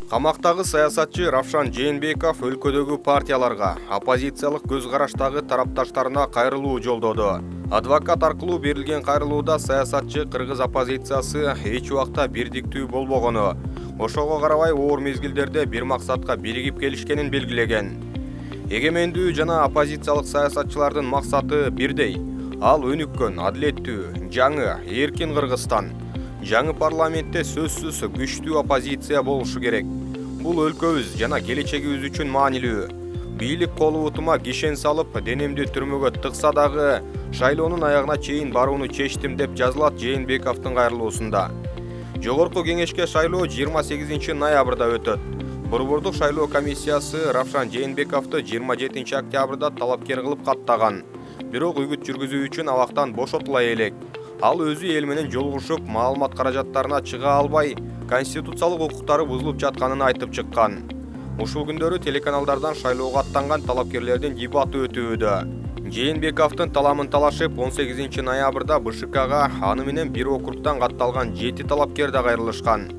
Камактагы саясатчы Равшан Жээнбеков өлкөдөгү партияларга, оппозициялык көз караштагы тарапташтарына кайрылуу жолдоду. Адвокат аркылуу берилген кайрылууда саясатчы кыргыз оппозициясы эч убакта бирдиктүү болбогону, ошого карабай оор мезгилдерде бир максатка биригип келишкенин белгилеген. Эгемендүү жана оппозициялык саясатчылардын максаты бирдей. Ал өнүккөн, адилеттүү, жаңы, эркин Кыргызстан. Жаңы парламентте сөзсүз күчтүү оппозиция болушу керек. Бул өлкөбүз жана келечегибиз үчүн маанилүү. Бийлик колу утума кишен салып, денемди түрмөгө тыкса дагы шайлоонун аягына чейин барууну чечтим деп жазылат Жээнбековдун кайрылуусунда. Жогорку кеңешке шайлоо 28 ноябрда өтөт. Борбордук шайлоо комиссиясы Равшан Жээнбековду 27 октябрда талапкер кылып каттаган. Бирок үгүт жүргүзүү үчүн абактан бошотула элек. Ал өзү эл менен жолугушуп, маалымат каражаттарына чыга албай, конституциялык укуктары бузулуп жатканын айтып чыккан. Ушул күндөрү телеканалдардан шайлоого аттанган талапкерлердин дебаты өтүүдө. Жээнбековдун таламын талашып 18 ноябрда БШКга аны менен бир округтан катталган 7 талапкер да кайрылышкан.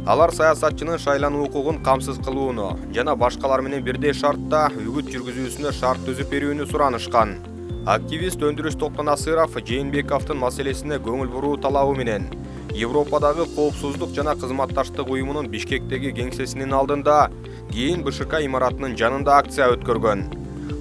Алар саясатчынын шайлануу укугун камсыз кылууну жана башкалар менен бирдей шартта үгүт жүргүзүүсүнө шарт түзүп берүүнү суранышкан. Активист Өндүрүш Токтонасыров Жээнбековдун маселесине көңүл буруу талабы менен Европадагы коопсуздук жана кызматташтык уюмунун Бишкектеги кеңсесинин алдында, кийин БШК имаратынын жанында акция өткөргөн.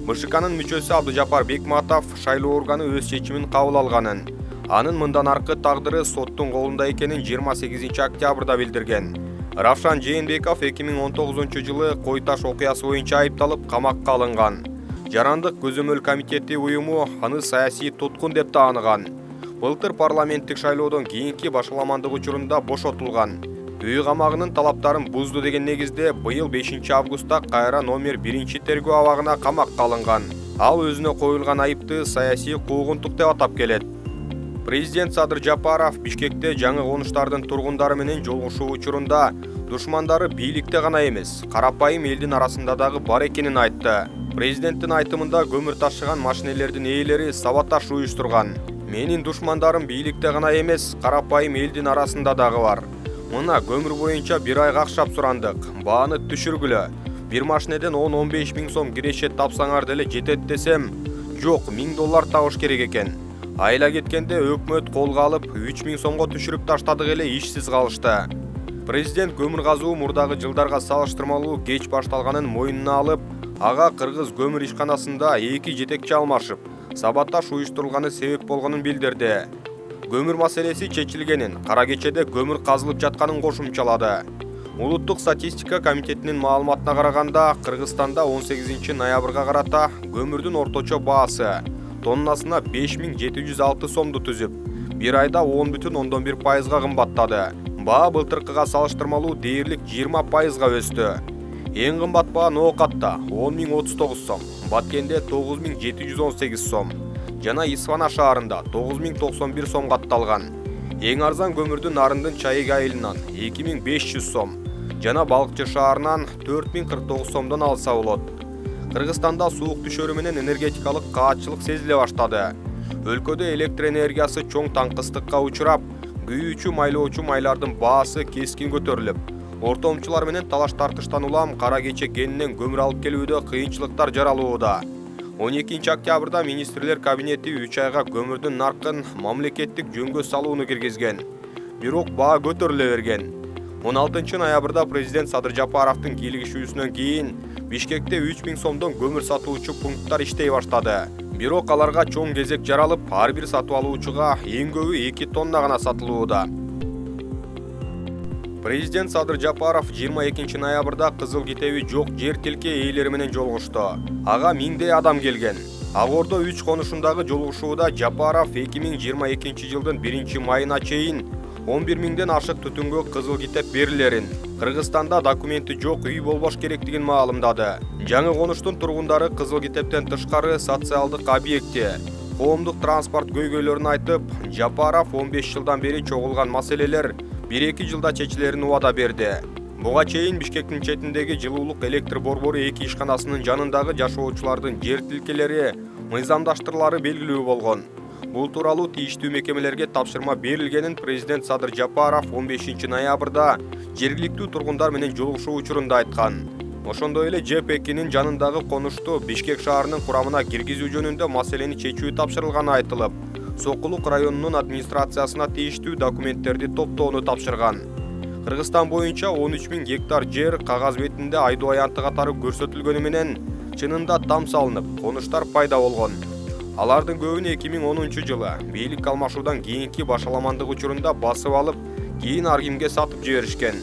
БШКнын мүчөсү Абдыжапар Бекматов шайлоо органы өз чечимин кабыл алганын, анын мындан аркы тагдыры соттун колунда экенин 28 октябрда билдирген. Равшан Жээнбеков 2019 жылы Кой Таш окуясы боюнча айыпталып камакка алынган. Жарандык көзөмөл комитети уюму аны саясий туткун деп тааныган. Былтыр парламенттик шайлоодон кийинки башаламандык учурунда бошотулган. Үй камагынын талаптарын бузду деген негизде быйыл 5 августта кайра номер 1 тергөө абагына камакка алынган. Ал өзүнө коюлган айыпты саясий куугунтук деп атап келет. Президент Садыр Жапаров Бишкекте жаңы конуштардын тургундары менен жолугушуу учурунда душмандары бийликте гана эмес, карапайым элдин арасында дагы бар экенин айтты. Президенттин айтымында көмүр ташыган машинелердин ээлери саботаж уюштурган. Менин душмандарым бийликте гана эмес, карапайым элдин арасында дагы бар. Мына көмүр боюнча бир айга акчап сурандык. Бааны түшүргүлө. Бир машинеден 10-15 миң сом кирешет тапсаңар деле жетет десем, жок, $1000 табыш керек экен. Айла кеткенде өкмөт колго алып 3000 сомго түшүрүп таштадык эле, ишсиз калышты. Президент көмүр казуу мурдагы жылдарга салыштырмалуу кеч башталганын мойнуна алып, ага Кыргыз көмүр ишканасында 2 жетекчи алмашып, саботаж уюштурулганы себеп болгонун билдирди. Көмүр маселеси чечилгенин, кара кечеде көмүр казылып жатканын кошумчалады. Улуттук статистика комитетинин маалыматына караганда, Кыргызстанда 18 ноябрга карата көмүрдүн орточо баасы тоннасына 5706 сомду түзүп, бир айда 10,1%га кымбаттады. Баа былтыркыга салыштырмалуу дээрлик 20%га өстү. Эң кымбат баа Ноокатта 10.039 сом, Баткенде 9.718 сом, жана Исфана шаарында 9.091 сом катталган. Эң арзан көмүрдүн Нарындын Чайык айылынан 2.500 сом, жана Балыкчы шаарынан 4.049 сомдон алса болот. Кыргызстанда суук түшөрү менен энергетикалык каатчылык сезиле баштады. Өлкөдө электр энергиясы чоң таңкыстыкка учурап, күйүүчү майлоочу майлардын баасы кескин көтөрүлүп, ортомчулар менен талаш тартыштан улам кара кече кенинен көмүр алып келүүдө кыйынчылыктар жаралууда. 12 октябрда министрлер кабинети 3 айга көмүрдүн наркын мамлекеттик жөнгө салууну киргизген. Бирок баа көтөрүлө берген. 16 ноябрда президент Садыр Жапаровдун кийлигишүүсүнөн кийин Бишкекте 3000 сомдон көмүр сатуучу пункттар иштей баштады. Бирок аларга чоң кезек жаралып, ар бир сатып алуучуга эң көбү 2 тонна гана сатылууда. Президент Садыр Жапаров 22 ноябрда Кызыл китеби жок жер тилке ээлери менен жолугушту. Ага миңдей адам келген. Ак Ордо 3 конушундагы жолугушууда Жапаров 2022 жылдын 1 майына чейин 11 миңден ашык түтүнгө кызыл китеп берилерин, Кыргызстанда документи жок үй болбош керектигин маалымдады. Жаңы конуштун тургундары кызыл китептен тышкары социалдык объекти, коомдук транспорт көйгөйлөрүн айтып, Жапаров 15 жылдан бери чогулган маселелер 1-2 жылда чечилерин убада берди. Буга чейин Бишкектин четиндеги жылуулук электр борбору 2 ишканасынын жанындагы жашоочулардын жер тилкелери мыйзамдаштырлары белгилүү болгон. Бул тууралуу тийиштүү мекемелерге тапшырма берилгенин президент Садыр Жапаров 15 ноябрда жергиликтүү тургундар менен жолугушуу учурунда айткан. Ошондой эле ЖПКнин жанындагы конушту Бишкек шаарынын курамына киргизүү жөнүндө маселени чечүү тапшырылганы айтылып, Сокулук районунун администрациясына тийиштүү документтерди топтоону тапшырган. Кыргызстан боюнча 13 000 гектар жер кагаз бетинде айдоо аянты катары көрсөтүлгөнү менен чынында там салынып, конуштар пайда болгон. Алардын көбүнө 2010 жылы бийлик алмашуудан кийинки башаламандык учурунда басып алып, кийин ар кимге сатып жиберишкен.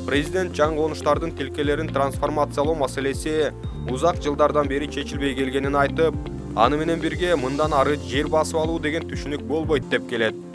Президент жаңы конуштардын тилкелерин трансформациялоо маселеси узак жылдардан бери чечилбей келгенин айтып, аны менен бирге мындан ары жер басып алуу деген түшүнүк болбойт деп келет.